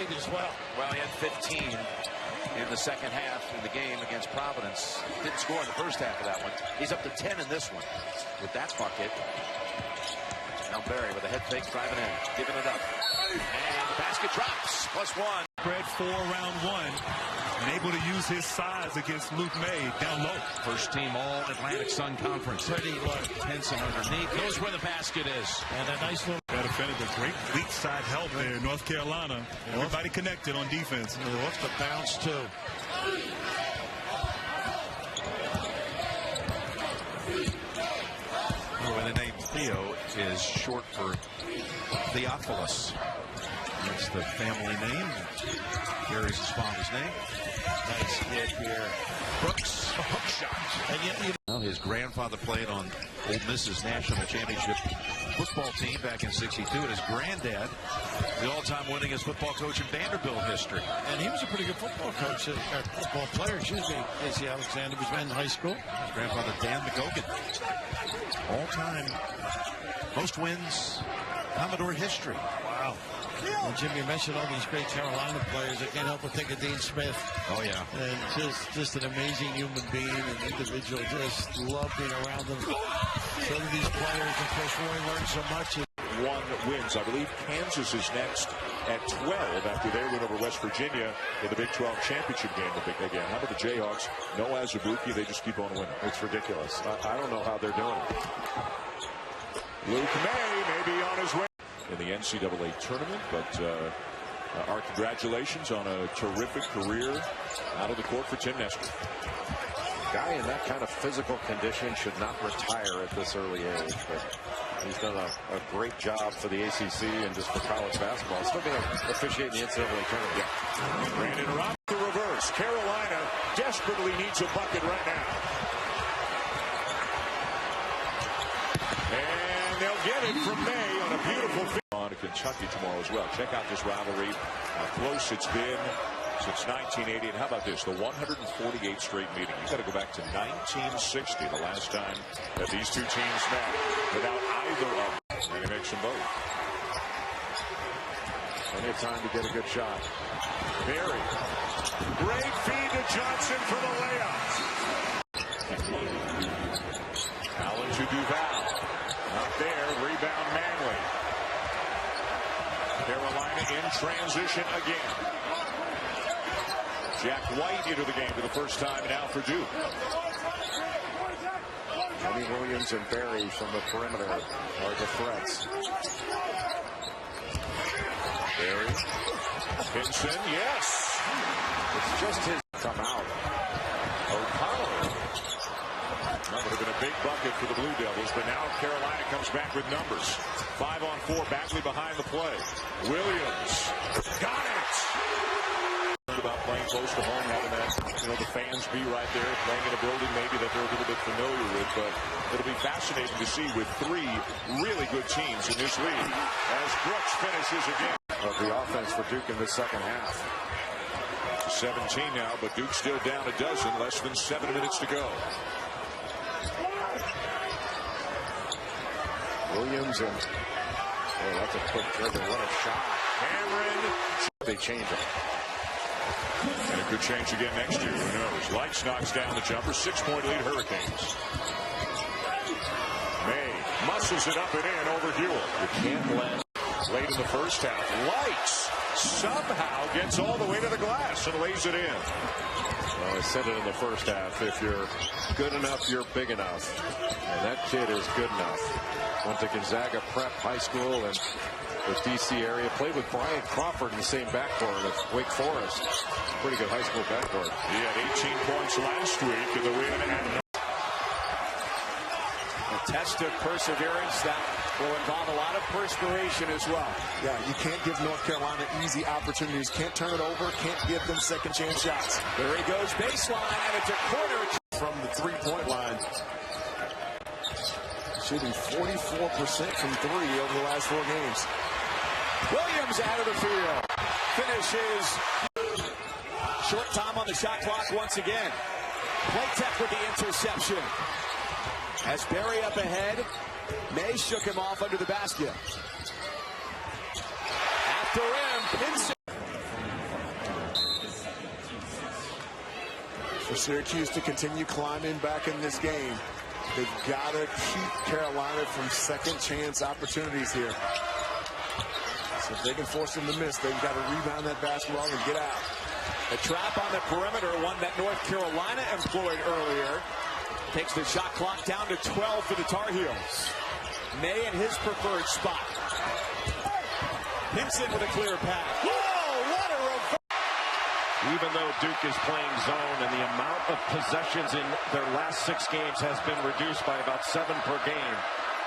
night as well. Well, he had 15 in the second half in the game against Providence. Didn't score in the first half of that one. He's up to 10 in this one with that bucket. Now Barry with a head fake driving in, giving it up. And the basket drops, +1. Spread 4 round 1. And able to use his size against Luke May down low. First team All-Atlantic Sun Conference. Pretty look. Henson underneath. Knows where the basket is. And a nice little. That defended a great weak side help there. North Carolina. Everybody connected on defense. What's the bounce, too? Well, the name Theo is short for Theophilus. That's the family name. Carries his father's name. Nice hit here. Brooks, a hook shot. And yet, well, his grandfather played on Ole Miss's national championship football team back in '62. And his granddad, the all-time winningest football coach in Vanderbilt history. And he was a pretty good football coach, football player, excuse me. Casey Alexander was in high school. His grandfather, Dan McGogan. All-time most wins, Commodore history. Wow. Well, Jim, you mentioned all these great Carolina players. I can't help but think of Dean Smith. Oh, yeah. And just an amazing human being and individual. Just love being around them. Some of these players, of course, Roy learned so much. 1 wins. I believe Kansas is next at 12 after their win over West Virginia in the Big 12 championship game again. How about the Jayhawks? No Azubuike. They just keep on winning. It's ridiculous. I don't know how they're doing it. Luke May may be on his way in the NCAA tournament, but our congratulations on a terrific career out of the court for Tim Nestor. Guy in that kind of physical condition should not retire at this early age, but he's done a great job for the ACC and just for college basketball. Still going to officiate in the NCAA tournament. Yeah. Brandon Robb the reverse. Carolina desperately needs a bucket right now. And they'll get it from May on a beautiful fit. On to Kentucky tomorrow as well. Check out this rivalry, how close it's been since 1980. And how about this, the 148th straight meeting. You got to go back to 1960, the last time that these two teams met without either of them. And he makes them both. Plenty of time to get a good shot. Barry. Great feed to Johnson for the layup. Allen to Duval. Not there. Rebound Manley. Carolina in transition again. Jack White into the game for the first time now for Duke. Kenny Williams and Barry from the perimeter are the threats. Barry. Pinson, yes. It's just his come out. O'Connell. That would have been a big bucket for the Blue Devils, but now Carolina comes back with numbers. 5 on 4, Bagley behind the play. Williams. Got it. About playing close to home, having that, the fans be right there, playing in a building maybe that they're a little bit familiar with, but it'll be fascinating to see with 3 really good teams in this league as Brooks finishes again. Of the offense for Duke in the second half. 17 now, but Duke still down a dozen, less than 7 minutes to go. Williams and that's a quick trigger. What a shot. Cameron. They change it. And it could change again next year. Who knows? Lights knocks down the jumper. 6-point lead Hurricanes. May muscles it up and in over Hewell. You can't let late in the first half. Lights somehow gets all the way to the glass and lays it in. Well, I said it in the first half. If you're good enough, you're big enough. And that kid is good enough. Went to Gonzaga Prep High School and the D.C. area. Played with Brian Crawford in the same backcourt at Wake Forest. Pretty good high school backcourt. He had 18 points last week in the win. And a test of perseverance that will involve a lot of perspiration as well. Yeah, you can't give North Carolina easy opportunities. Can't turn it over. Can't give them second chance shots. There he goes, baseline, and it's a corner. From the three-point line. Shooting 44% from 3 over the last 4 games. Williams out of the field. Finishes. Short time on the shot clock once again. Playtech with the interception. As Barry up ahead, May shook him off under the basket. After him, Pinson. For Syracuse to continue climbing back in this game, they've got to keep Carolina from second chance opportunities here. So if they can force them to miss, they've got to rebound that basketball and get out. A trap on the perimeter, one that North Carolina employed earlier. Takes the shot clock down to 12 for the Tar Heels. May in his preferred spot. Pinson with a clear pass. Whoa, what a reverse. Even though Duke is playing zone and the amount of possessions in their last 6 games has been reduced by about 7 per game,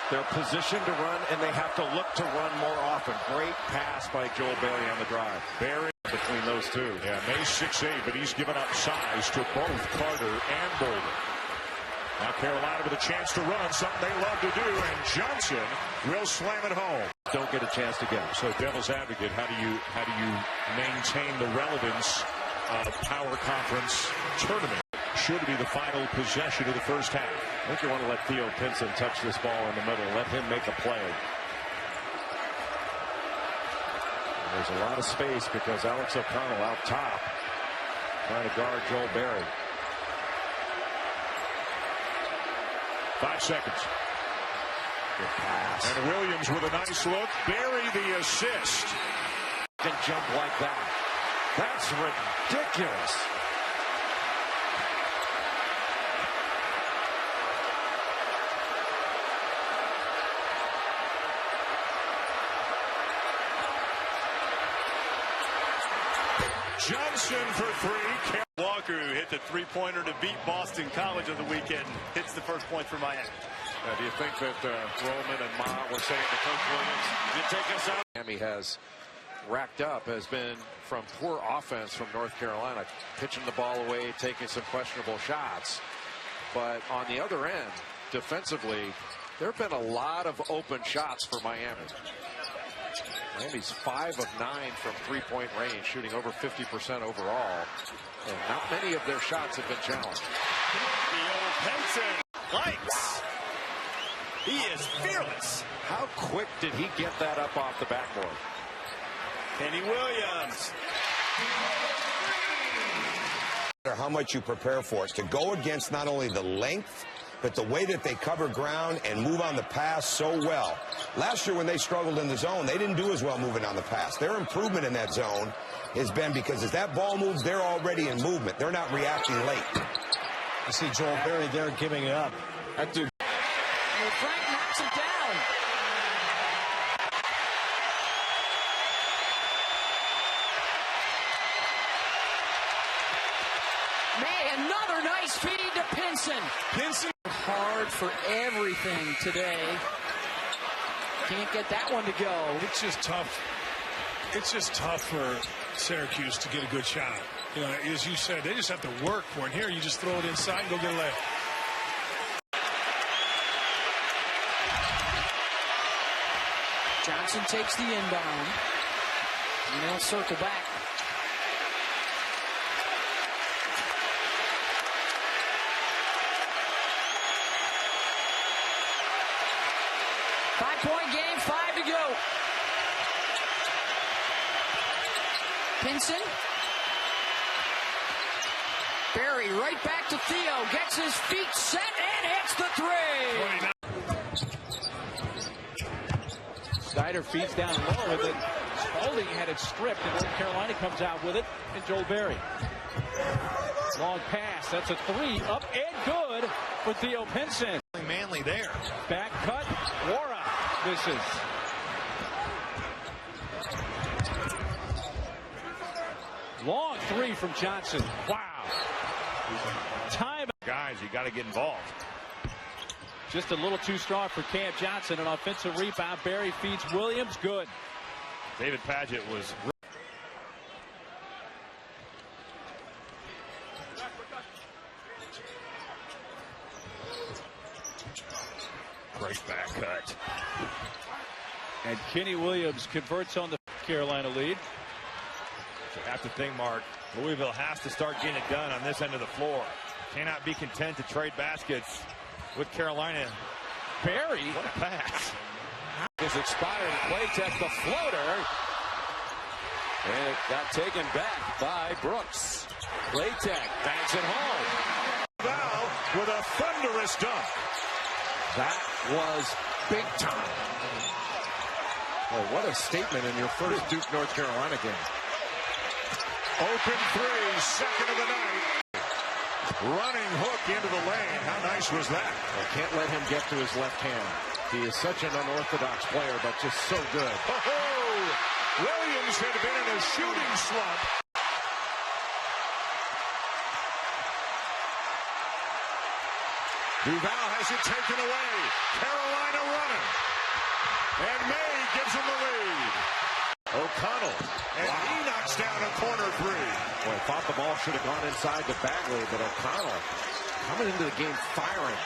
they're positioned to run and they have to look to run more often. Great pass by Joel Berry on the drive. Berry between those two. Yeah, May's 6'8", but he's given up size to both Carter and Boulder. Now Carolina with a chance to run, something they love to do, and Johnson will slam it home. Don't get a chance to get it. So devil's advocate, how do you maintain the relevance of Power Conference tournament? Should be the final possession of the first half. I think you want to let Theo Pinson touch this ball in the middle. Let him make a play. And there's a lot of space because Alex O'Connell out top trying to guard Joel Berry. 5 seconds. Good pass. And Williams with a nice look. Berry the assist. Can jump like that. That's ridiculous. Johnson for 3. Walker, who hit the three-pointer to beat Boston College on the weekend, hits the first point for Miami. Do you think that Roman and Ma were saying to Coach Williams, you take us out? Miami has racked up has been from poor offense from North Carolina, pitching the ball away, taking some questionable shots. But on the other end, defensively, there have been a lot of open shots for Miami. Miami's 5 of 9 from three-point range, shooting over 50% overall. And not many of their shots have been challenged. Theo Pinson likes. He is fearless. How quick did he get that up off the backboard? Kenny Williams. How much you prepare for it, to go against not only the length, but the way that they cover ground and move on the pass so well. Last year when they struggled in the zone, they didn't do as well moving on the pass. Their improvement in that zone has been because as that ball moves, they're already in movement. They're not reacting late. You see Joel Berry there giving it up. That dude. Frank knocks it down. May, another nice feed to Pinson. Pinson Hard for everything today. Can't get that one to go. It's just tough. It's just tough for Syracuse to get a good shot. You know, as you said, they just have to work for it. Here, you just throw it inside and go get a layup. Johnson takes the inbound. And they'll circle back. Five-point game, 5 to go. Pinson. Berry right back to Theo. Gets his feet set and hits the three. Snyder feeds down low with it. Spalding had it stripped, and North Carolina comes out with it. And Joel Berry. Long pass. That's a 3. Up and good for Theo Pinson. Manley there. Back cut. Wara misses. Long 3 from Johnson. Wow. Time. Guys, you got to get involved. Just a little too strong for Cam Johnson. An offensive rebound. Berry feeds Williams. Good. David Padgett was. Great back cut. And Kenny Williams converts on the Carolina lead. You have to think, Mark, Louisville has to start getting it done on this end of the floor. Cannot be content to trade baskets with Carolina. Berry. What a pass. is expired. Playtech the floater. And it got taken back by Brooks. Playtech banks it home. Val with a thunderous dunk. That was big time. Well, what a statement in your first Duke North Carolina game. Open three, second of the night. Running hook into the lane. How nice was that? Well, can't let him get to his left hand. He is such an unorthodox player, but just so good. Oh, Williams had been in a shooting slump. Duval has it taken away. Carolina running. And May gives him the lead. O'Connell. And he knocks down a corner three. Boy, I thought the ball should have gone inside to Bagley, but O'Connell coming into the game firing.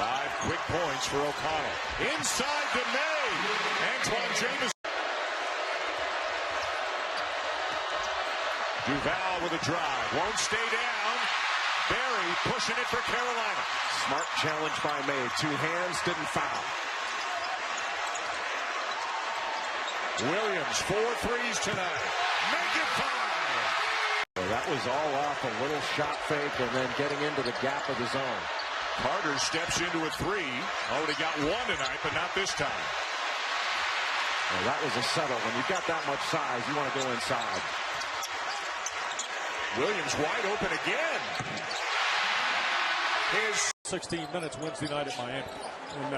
5 quick points for O'Connell. Inside to May. Antoine James. Duval with a drive. Won't stay down. Barry pushing it for Carolina. Smart challenge by May. 2 hands, didn't foul. Williams, 4 threes tonight. Make it 5. Well, that was all off a little shot fake and then getting into the gap of the zone. Carter steps into a 3. Already got 1 tonight, but not this time. Well, that was a settle. When you've got that much size, you want to go inside. Williams wide open again. His 16 minutes Wednesday night at Miami. And,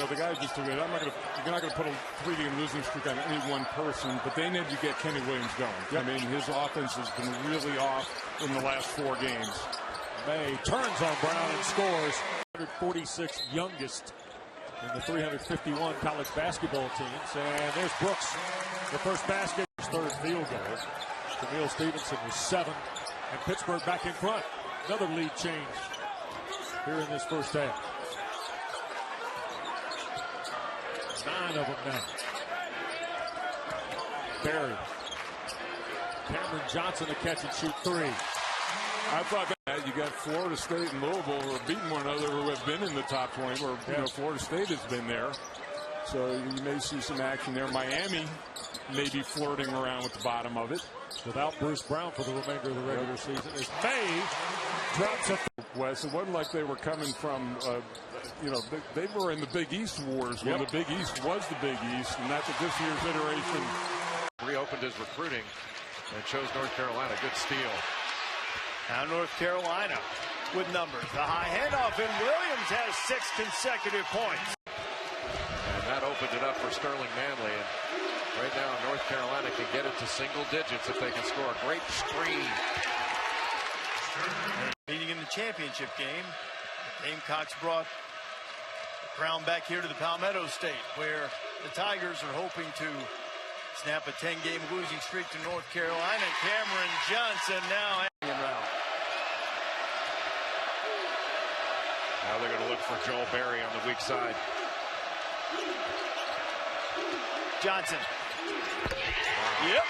the guys just took it. You're not going to put a 3-game losing streak on any one person, but they need to get Kenny Williams going. Yep. I mean, his offense has been really off in the last 4 games. May turns on Brown and scores. 146 youngest in the 351 college basketball teams. And there's Brooks, the first basket, his 3rd field goal. Camille Stevenson was 7, and Pittsburgh back in front. Another lead change here in this first half. 9 of them now. Barry. Cameron Johnson to catch and shoot 3. I thought that you got Florida State and Louisville who are beating one another, who have been in the top 20, where Florida State has been there. So you may see some action there. Miami may be flirting around with the bottom of it. Without Bruce Brown for the remainder of the regular season, as May drops a Wes, it wasn't like they were coming from, they were in the Big East wars when the Big East was the Big East, and that's what this year's iteration. Reopened his recruiting and chose North Carolina. Good steal. Now North Carolina with numbers. The high handoff, and Williams has 6 consecutive points. And that opened it up for Sterling Manley. And right now, North Carolina can get it to single digits if they can score a great screen. Meeting in the championship game, the Gamecocks brought the crown back here to the Palmetto State, where the Tigers are hoping to snap a 10-game losing streak to North Carolina. Cameron Johnson now around. Now they're going to look for Joel Barry on the weak side. Johnson. Yep.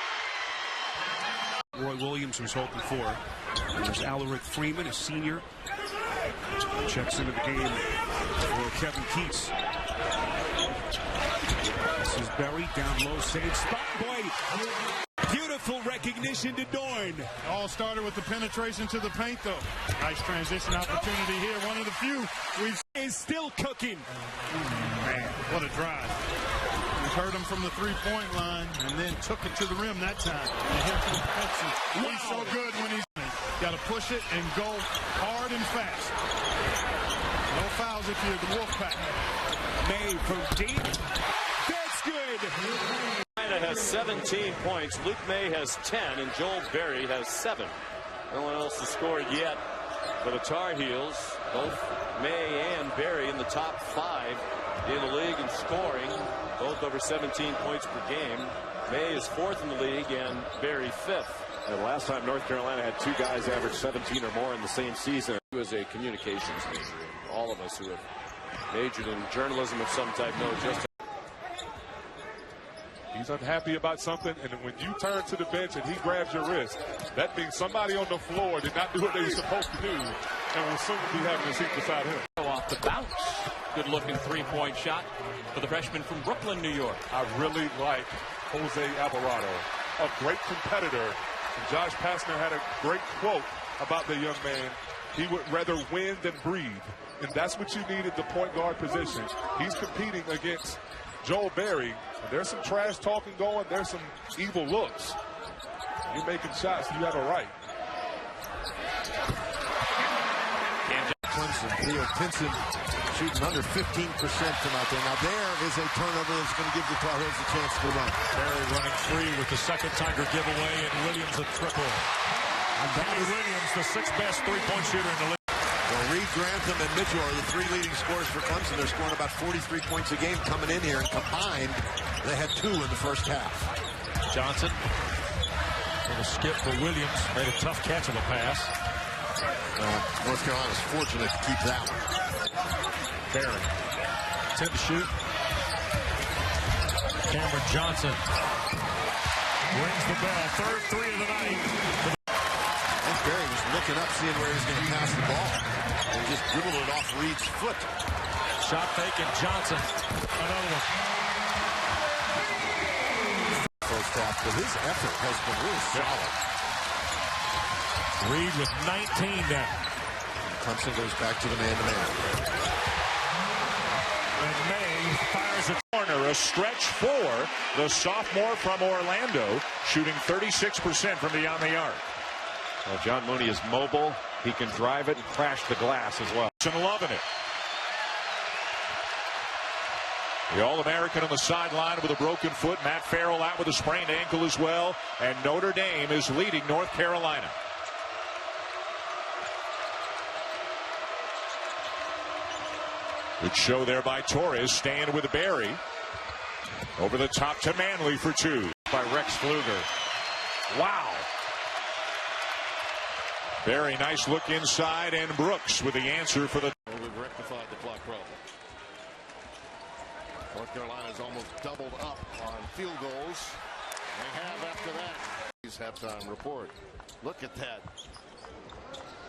Roy Williams was hoping for. There's Alaric Freeman, a senior. Checks into the game for Kevin Keats. This is Berry down low, save spot. Boy, beautiful recognition to Dorn. All started with the penetration to the paint, though. Nice transition opportunity here. One of the few is still cooking. Man, what a drive. He heard him from the 3-point line and then took it to the rim that time. And he's so good when he's got to push it and go hard and fast. No fouls if you're the Wolfpack. May from deep. That's good. Carolina has 17 points. Luke May has 10, and Joel Berry has 7. No one else has scored yet for the Tar Heels. Both May and Berry in the top 5 in the league in scoring, both over 17 points per game. May is 4th in the league and Berry 5th. And last time North Carolina had 2 guys average 17 or more in the same season. He was a communications major. All of us who have majored in journalism of some type know just. He's unhappy about something, and when you turn to the bench and he grabs your wrist, that means somebody on the floor did not do what they were supposed to do and will soon be having a seat beside him. Off the bounce. Good looking 3-point shot for the freshman from Brooklyn, New York. I really like Jose Alvarado, a great competitor, And Josh Pastner had a great quote about the young man. He would rather win than breathe. And that's what you need at the point guard position. He's competing against Joel Berry. And there's some trash talking going. There's some evil looks. You're making shots. You have a right. Clemson, Theo Pinson shooting under 15% from out there. Now there is a turnover that's going to give the Tar Heels a chance to run. Berry running free with the second Tiger giveaway, and Williams a triple. Bobby Williams, the sixth best three-point shooter in the league. Well, Reed, Grantham, and Mitchell are the three leading scorers for Clemson. They're scoring about 43 points a game coming in here, and combined, they had 2 in the first half. Johnson, little skip for Williams, made a tough catch of a pass. North Carolina's fortunate to keep that one. Berry, 10 to shoot. Cameron Johnson rings the bell. Third three of the night. And Berry was looking up, seeing where he was going to pass the ball, and just dribbled it off Reed's foot. Shot fake, and Johnson, another one. First half, but his effort has been really solid. Reed with 19 down. Clemson goes back to the man-to-man. And May fires a corner, a stretch for the sophomore from Orlando, shooting 36% from beyond the arc. Well, John Mooney is mobile. He can drive it and crash the glass as well. And loving it. The All-American on the sideline with a broken foot. Matt Farrell out with a sprained ankle as well. And Notre Dame is leading North Carolina. Good show there by Torres, staying with Berry. Over the top to Manley for 2. By Rex Pfluger. Wow. Very nice look inside, and Brooks with the answer for the. We've rectified the clock problem. North Carolina's almost doubled up on field goals. They have after that. His halftime report. Look at that.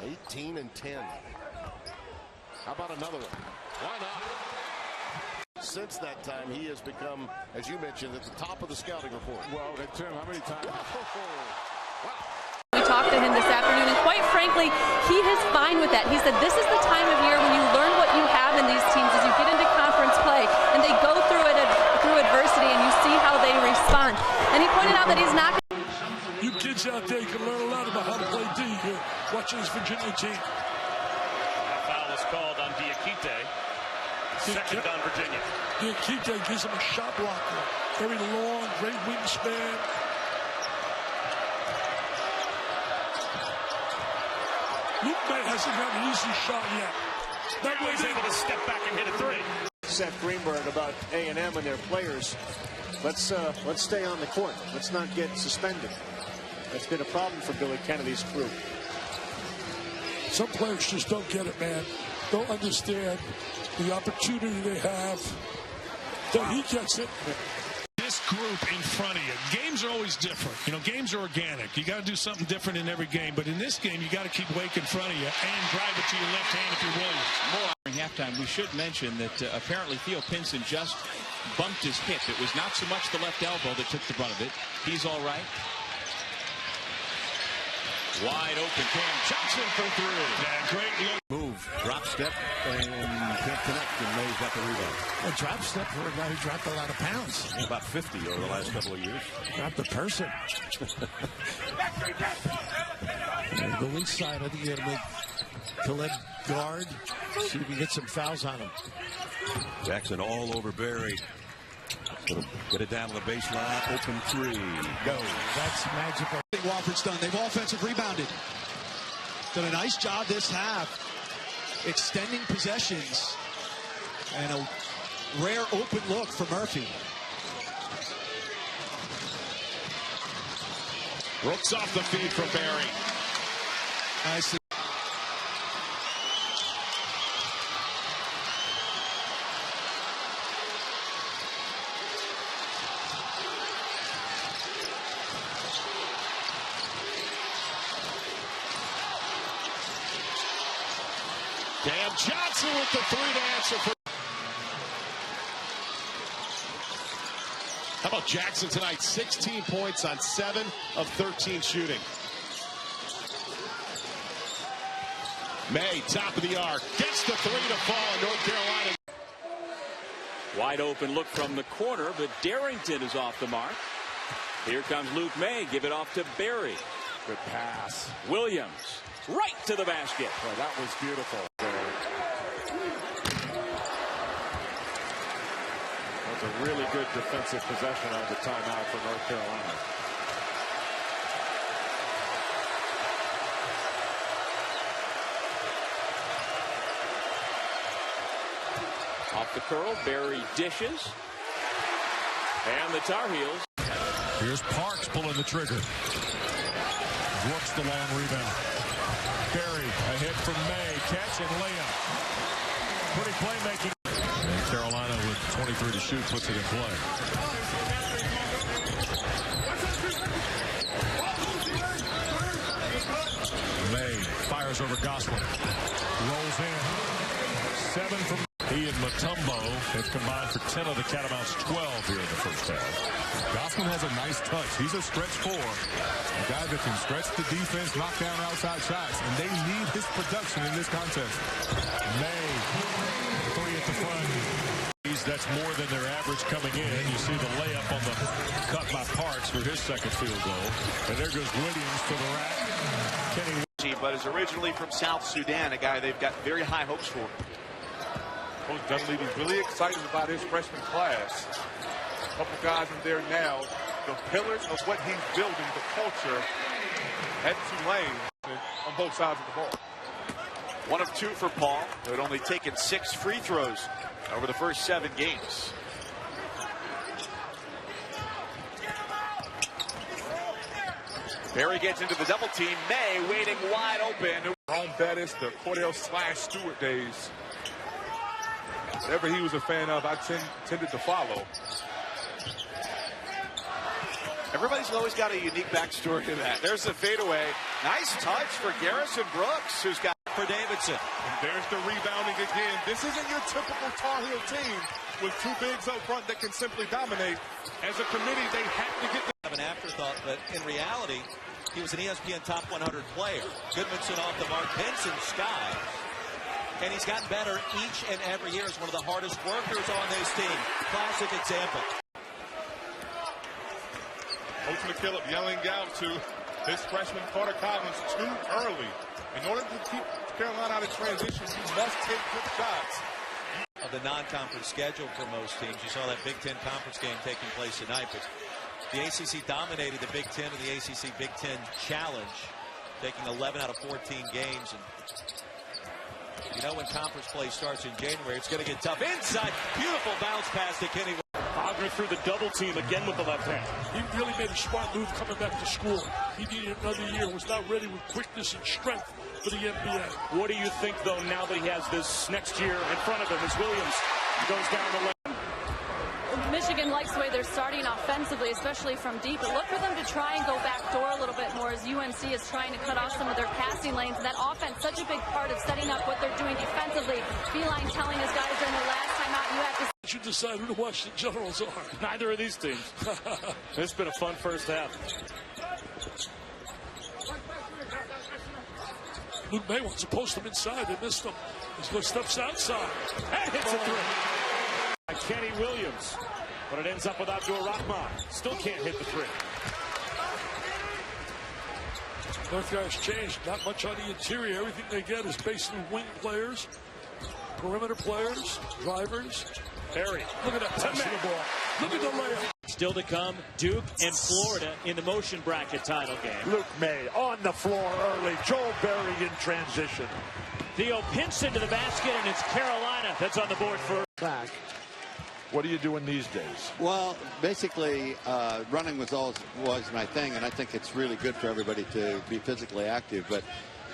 18 and 10. How about another one? Why not? Since that time, he has become, as you mentioned, at the top of the scouting report. Well, Tim, how many times? We talked to him this afternoon, and quite frankly, he is fine with that. He said this is the time of year when you learn what you have in these teams as you get into conference play, and they go through it through adversity, and you see how they respond. And he pointed out that he's not. You kids out there can learn a lot about how to play D here, watching this Virginia team. That foul is called on Diakite. Second on Virginia. Diakite gives him a shot blocker. Very long, great wingspan. Luke May hasn't got an easy shot yet. That way he's able to step back and hit a 3. Seth Greenberg about A&M and their players. Let's stay on the court. Let's not get suspended. That's been a problem for Billy Kennedy's crew. Some players just don't get it, man. Don't understand the opportunity they have. That he gets it. This group in front of you. Games are always different. You know, games are organic. You got to do something different in every game. But in this game, you got to keep Wake in front of you and drive it to your left hand if you're Williams. During halftime, we should mention that apparently Theo Pinson just bumped his hip. It was not so much the left elbow that took the brunt of it. He's all right. Wide open, Cam Johnson for 3. Yeah, great look. Move, drop step, and can't connect, and May's got the rebound. A drop step for a guy who dropped a lot of pounds. About 50 over the last couple of years. Dropped the person. The weak side, I think you got to make Khaled guard. See if you get some fouls on him. Jackson all over Berry. Gonna get it down to the baseline. Open 3. Go. That's magical. Wofford's done. They've offensive rebounded. Done a nice job this half. Extending possessions. And a rare open look for Murphy. Brooks off the feed from Berry. Nicely. Cam Johnson with the 3 to answer for. How Oh, Jackson tonight, 16 points on 7 of 13 shooting. May, top of the arc, gets the 3 to fall in North Carolina. Wide open look from the corner, but Darrington is off the mark. Here comes Luke May. Give it off to Berry. Good pass. Williams right to the basket. Boy, that was beautiful. That's a really good defensive possession on the timeout for North Carolina. Off the curl, Berry dishes. And the Tar Heels. Here's Parks pulling the trigger. Works the long rebound. Berry, a hit from May. Catch and layup. Pretty playmaking. And Carolina with 23 to shoot puts it in play. May fires over Gosselin. Rolls in. 7 from... He and Mutombo have combined for 10 of the Catamounts' 12 here in the first half. Gosselin has a nice touch. He's a stretch 4. A guy that can stretch the defense, knock down outside shots, and they need his production in this contest. May, 3 at the front. That's more than their average coming in. You see the layup on the cut by Parks for his second field goal. And there goes Williams to the rack. Kenny, but is originally from South Sudan, a guy they've got very high hopes for. Coach Dunleavy's really excited about his freshman class. A couple guys in there now. The pillars of what he's building, the culture at Tulane on both sides of the ball. 1 of 2 for Paul, who had only taken 6 free throws over the first 7 games. Berry gets into the double team. May waiting wide open. Jerome Bettis, the Cordell/Stewart days. Whatever he was a fan of, I tended to follow. Everybody's always got a unique backstory to that. There's the fadeaway. Nice touch for Garrison Brooks, who's got for Davidson. And there's the rebounding again. This isn't your typical Tar Heel team with 2 bigs up front that can simply dominate. As a committee, they have to get an afterthought, but in reality, he was an ESPN top 100 player. Goodmanson off the mark, Benson skies. And he's gotten better each and every year as one of the hardest workers on this team. Classic example. Coach McKillop yelling out to his freshman Carter Collins too early. In order to keep Carolina out of transition, you must take good shots. Of the non-conference schedule for most teams. You saw that Big Ten conference game taking place tonight, but the ACC dominated the Big Ten in the ACC Big Ten Challenge, taking 11 out of 14 games. And you know when conference play starts in January, it's going to get tough. Inside, beautiful bounce pass to Kenny. Wagner through the double team again with the left hand. He really made a smart move coming back to school. He needed another year, was not ready with quickness and strength for the NBA. What do you think, though, now that he has this next year in front of him as Williams goes down the lane? Michigan likes the way they're starting offensively, especially from deep. But look for them to try and go backdoor a little bit more as UNC is trying to cut off some of their passing lanes. And that offense, such a big part of setting up what they're doing defensively. Beeline telling his guys during the last time out, you have to... You decide who the Washington Generals are. Neither of these teams. It's been a fun first half. Luke May wants to post him inside. They missed him. He steps outside. And hits a 3. Kenny Williams. But it ends up with Abdur Rahman. Still can't hit the 3. North guys changed. Not much on the interior. Everything they get is basically wing players, perimeter players, drivers. Berry. Look at that touch of the ball. Look at the layup. Still to come, Duke and Florida in the motion bracket title game. Luke May on the floor early. Joel Berry in transition. Theo Pinson to the basket, and it's Carolina that's on the board for back. What are you doing these days? Well, basically, running was my thing, and I think it's really good for everybody to be physically active. But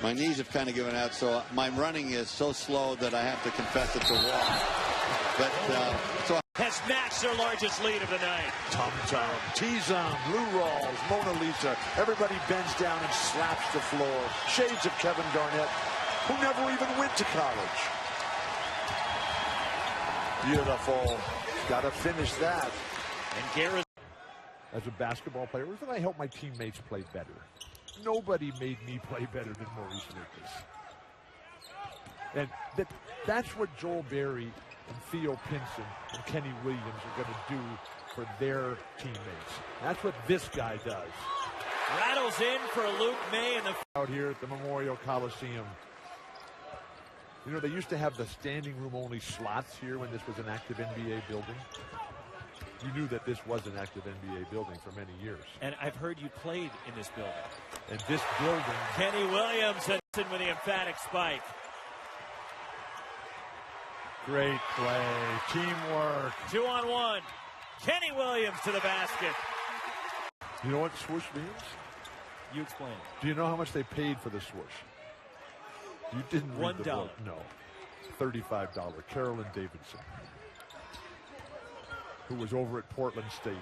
my knees have kind of given out, so my running is so slow that I have to confess it's a walk. But so has matched their largest lead of the night. Tom, T-Zone, Blue Rolls, Mona Lisa. Everybody bends down and slaps the floor. Shades of Kevin Garnett, who never even went to college. Beautiful. Got to finish that. And Garrett as a basketball player was that I helped my teammates play better. Nobody made me play better than Maurice Lucas. And that's what Joel Berry and Theo Pinson and Kenny Williams are going to do for their teammates. That's what this guy does. Rattles in for Luke May in the out here at the Memorial Coliseum. You know, they used to have the standing room only slots here when this was an active NBA building. You knew that this was an active NBA building for many years. And I've heard you played in this building. And this building... Kenny Williams with the emphatic spike. Great play. Teamwork. 2-on-1. Kenny Williams to the basket. You know what swoosh means? You explain. Do you know how much they paid for the swoosh? You didn't read the book. No. $35. Carolyn Davidson, who was over at Portland State.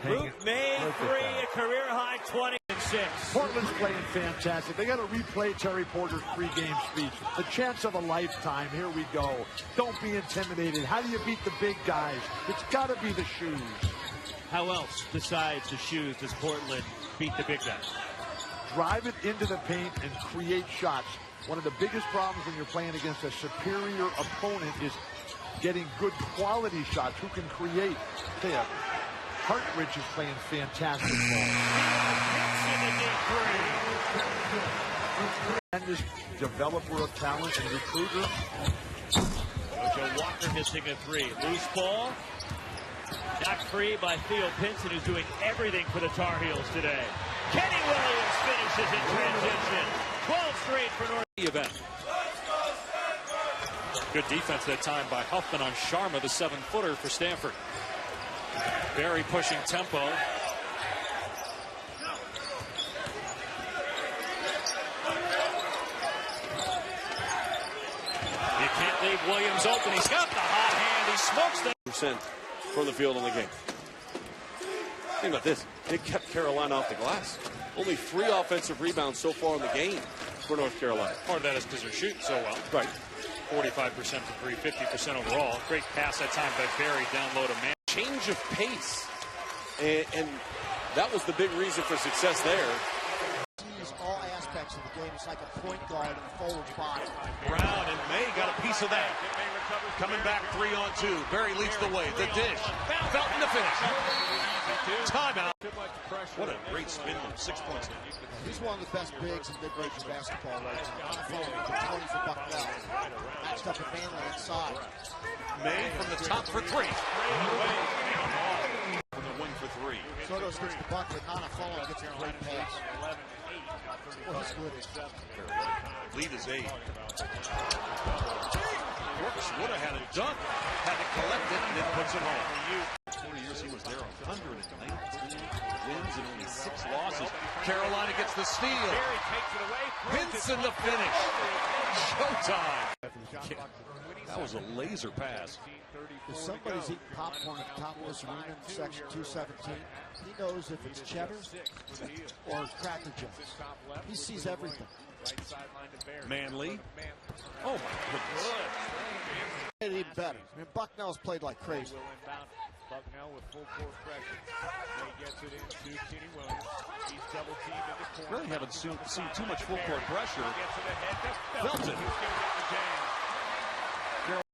Luke May, three, a career-high 26. Portland's playing fantastic. They got to replay Terry Porter's pregame speech. The chance of a lifetime. Here we go. Don't be intimidated. How do you beat the big guys? It's got to be the shoes. How else, besides the shoes, does Portland beat the big guys? Drive it into the paint and create shots. One of the biggest problems when you're playing against a superior opponent is getting good quality shots. Who can create? Hartridge is playing fantastic ball. And this developer of talent and recruiter. Joe Walker missing a three. Loose ball. Knocked free by Theo Pinson, who's doing everything for the Tar Heels today. Kenny Williams finishes in transition. 12 straight for North event. Good defense that time by Huffman on Sharma, the 7-footer for Stanford. Berry pushing tempo. You can't leave Williams open. He's got the hot hand. He smokes the percent from the field in the game. Think about this. They kept Carolina off the glass. Only 3 offensive rebounds so far in the game for North Carolina. Part of that is because they're shooting so well. Right. 45% for 3, 50% overall. Great pass that time by Berry down low to Man. Change of pace. And that was the big reason for success there. Sees all aspects of the game. It's like a point guard and forward body. Brown and May got a piece of that. Coming back 3-on-2. Berry leads the way. The dish. Felton to finish. Timeout. What a great spin move. 6 points. He's one of the best bigs in mid-range basketball right now. For 20 for Bucknell. Matched up with Manley inside. May from the top for 3. From the wing for 3. Sotos gets the bucket. Nana gets a great pass. Well, he's good. Lead is 8. Brooks would have had it done. Had to collect it and then puts it home. 40 years he was there. 119 wins and only 6 losses. Carolina gets the steal. Berry takes it away. Pinson the finish. Showtime. That was a laser pass. If somebody's eating popcorn at the top of this arena in section 217, he knows if it's cheddar or Cracker Jacks. He sees everything. Manley. Oh, my goodness. Even better. I mean, Bucknell's played like crazy. Bucknell with full court pressure. He gets it into Kenny Williams. He's double teamed in the corner. Really haven't seen too much full court pressure. Gets it ahead. Felton.